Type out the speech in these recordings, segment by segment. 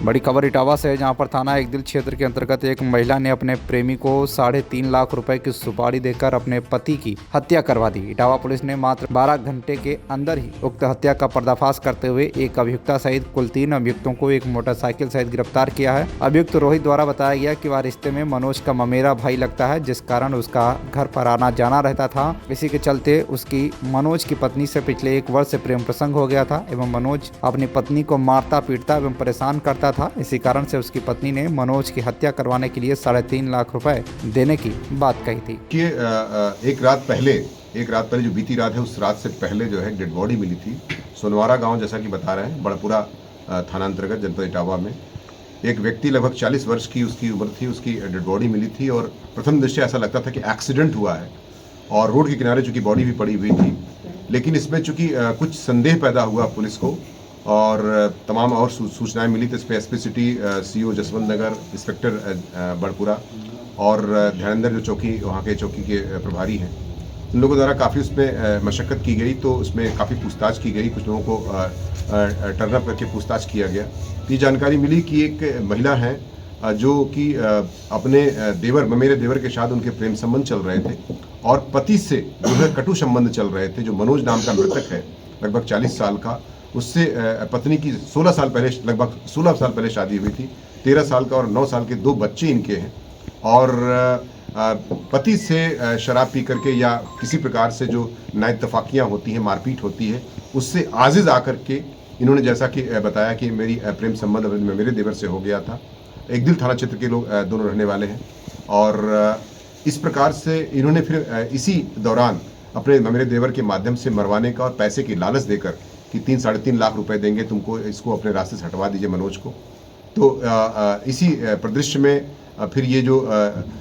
बड़ी खबर इटावा से है, जहां पर थाना एकदिल क्षेत्र के अंतर्गत एक महिला ने अपने प्रेमी को 3.5 लाख रुपए की सुपारी देकर अपने पति की हत्या करवा दी। इटावा पुलिस ने मात्र 12 घंटे के अंदर ही उक्त हत्या का पर्दाफाश करते हुए एक अभियुक्ता सहित कुल 3 अभियुक्तों को एक मोटरसाइकिल सहित गिरफ्तार किया है। अभियुक्त रोहित द्वारा बताया गया कि वह रिश्ते में मनोज का ममेरा भाई लगता है, जिस कारण उसका घर पर आना जाना रहता था। इसी के चलते उसकी मनोज की पत्नी से पिछले 1 वर्ष से प्रेम प्रसंग हो गया था एवं मनोज अपनी पत्नी को मारता पीटता एवं परेशान करता था। इसी कारण से उसकी पत्नी ने मनोज की हत्या करवाने के लिए 3.5 लाख रुपए देने की बात कही थी। कि एक रात पहले जो बीती रात है, उस रात से पहले जो है डेड बॉडी मिली थी सोनवारा गांव, जैसा कि बता रहे हैं, बड़पुरा थाना अंतर्गत जनपद इटावा में। एक व्यक्ति लगभग 40 वर्ष की उसकी उम्र थी, उसकी डेड बॉडी मिली थी और प्रथम दृष्टया ऐसा लगता था कि एक्सीडेंट हुआ है और रोड के किनारे चूंकि बॉडी भी पड़ी हुई थी। लेकिन इसमें चूंकि कुछ संदेह पैदा हुआ पुलिस को और तमाम और सूचनाएं मिली, तो इस पर एसपी सिटी, सीओ जसवंत नगर, इंस्पेक्टर बड़पुरा और ध्यानेंद्र जो चौकी वहाँ के चौकी के प्रभारी हैं, उन लोगों द्वारा काफ़ी उसमें मशक्क़त की गई। तो उसमें काफ़ी पूछताछ की गई, कुछ लोगों को टर्न अप करके पूछताछ किया गया। ये जानकारी मिली कि एक महिला है जो कि अपने ममेरे देवर के साथ उनके प्रेम संबंध चल रहे थे और पति से जो है कटु संबंध चल रहे थे। जो मनोज नाम का मृतक है, लगभग 40 साल का, उससे पत्नी की 16 साल पहले शादी हुई थी। 13 साल का और 9 साल के 2 बच्चे इनके हैं और पति से शराब पी करके या किसी प्रकार से जो नाइतफाकियाँ होती हैं, मारपीट होती है, उससे आजिज़ आकर के इन्होंने, जैसा कि बताया कि मेरी प्रेम संबंध मेरे देवर से हो गया था। एकदिल थाना क्षेत्र के लोग दोनों रहने वाले हैं और इस प्रकार से इन्होंने फिर इसी दौरान अपने मेरे देवर के माध्यम से मरवाने का और पैसे की लालच देकर कि 3-3.5 लाख रुपए देंगे तुमको, इसको अपने रास्ते से हटवा दीजिए मनोज को। तो इसी परिदृश्य में फिर ये जो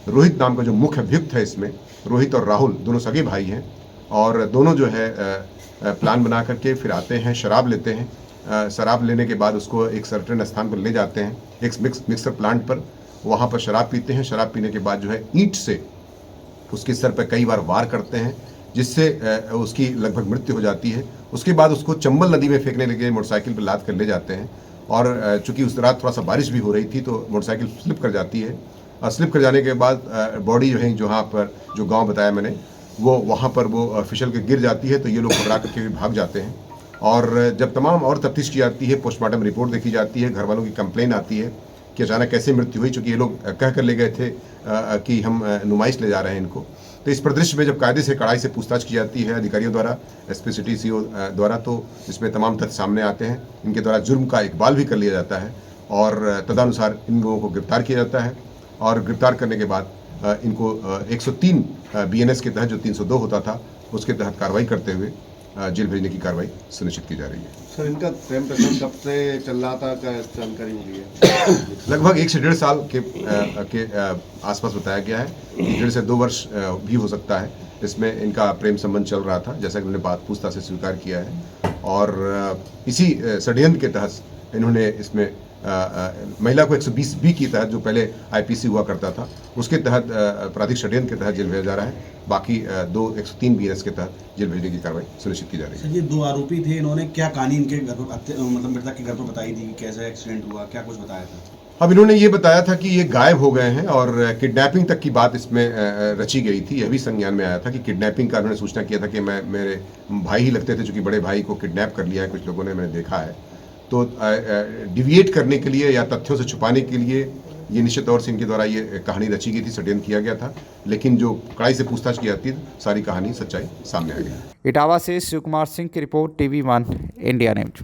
रोहित नाम का जो मुख्य अभियुक्त है, इसमें रोहित और राहुल दोनों सगे भाई हैं और दोनों जो है प्लान बना करके फिर आते हैं, शराब लेते हैं। शराब लेने के बाद उसको एक सर्टेन स्थान पर ले जाते हैं, एक मिक्सर प्लांट पर। वहाँ पर शराब पीते हैं। शराब पीने के बाद जो है ईंट से उसके सर पर कई बार वार करते हैं, जिससे उसकी लगभग मृत्यु हो जाती है। उसके बाद उसको चंबल नदी में फेंकने लगे, मोटरसाइकिल पर लाद कर ले जाते हैं और चूंकि उस रात थोड़ा सा बारिश भी हो रही थी तो मोटरसाइकिल स्लिप कर जाती है और स्लिप कर जाने के बाद बॉडी जो है, जहाँ पर जो गांव बताया मैंने, वो वहाँ पर वो फिसल के गिर जाती है। तो ये लोग घबरा करके भाग जाते हैं और जब तमाम और तफ्तीश की जाती है, पोस्टमार्टम रिपोर्ट देखी जाती है, घर वालों की कंप्लेन आती है कि अचानक कैसे मृत्यु हुई, चूँकि ये लोग कह कर ले गए थे कि हम नुमाइश ले जा रहे हैं इनको। तो इस परिदृश्य में जब कायदे से कड़ाई से पूछताछ की जाती है अधिकारियों द्वारा, एसपी सिटी, सीओ द्वारा, तो इसमें तमाम तथ्य सामने आते हैं। इनके द्वारा जुर्म का इकबाल भी कर लिया जाता है और तदनुसार इन लोगों को गिरफ्तार किया जाता है और गिरफ्तार करने के बाद इनको 103 BNS के तहत, जो 302 होता था, उसके तहत कार्रवाई करते हुए जेल भेजने की कार्रवाई सुनिश्चित की जा रही है। सर, इनका प्रेम प्रसंग कब से चल रहा था, क्या जानकारी मिली है? लगभग 1 से 1.5 साल के आसपास बताया गया है। 1.5 से 2 वर्ष भी हो सकता है। इसमें इनका प्रेम संबंध चल रहा था, जैसा कि उन्होंने बात पूछताछ से स्वीकार किया है और इसी षड्यंत्र के तहत इन्होंने इसमें महिला को 120B के तहत, जो पहले IPC हुआ करता था, उसके तहत आपराधिक षड्यंत्र के तहत जेल भेजा जा रहा है। बाकी 103 BNS के तहत जेल भेजने की कार्रवाई सुनिश्चित की जा रही है। सर, ये 2 आरोपी थे, इन्होंने क्या कहानी इनके घर पर, मतलब मृतक के घर पर बताई थी, कैसे एक्सीडेंट हुआ, क्या कुछ बताया था? अब इन्होंने ये बताया था कि ये गायब हो गए हैं और किडनैपिंग तक की बात इसमें रची गई थी। यह भी संज्ञान में आया था कि किडनैपिंग का उन्होंने सूचना किया था कि मेरे भाई ही लगते थे, चूँकि बड़े भाई को किडनैप कर लिया है कुछ लोगों ने, मैंने देखा है। तो डिविएट करने के लिए या तथ्यों से छुपाने के लिए ये निश्चित तौर से इनके द्वारा ये कहानी रची गई थी, षड्यंत्र किया गया था। लेकिन जो कड़ाई से पूछताछ की जाती है, सारी कहानी, सच्चाई सामने आ गई। इटावा से शिव कुमार सिंह की रिपोर्ट, TV1 इंडिया न्यूज।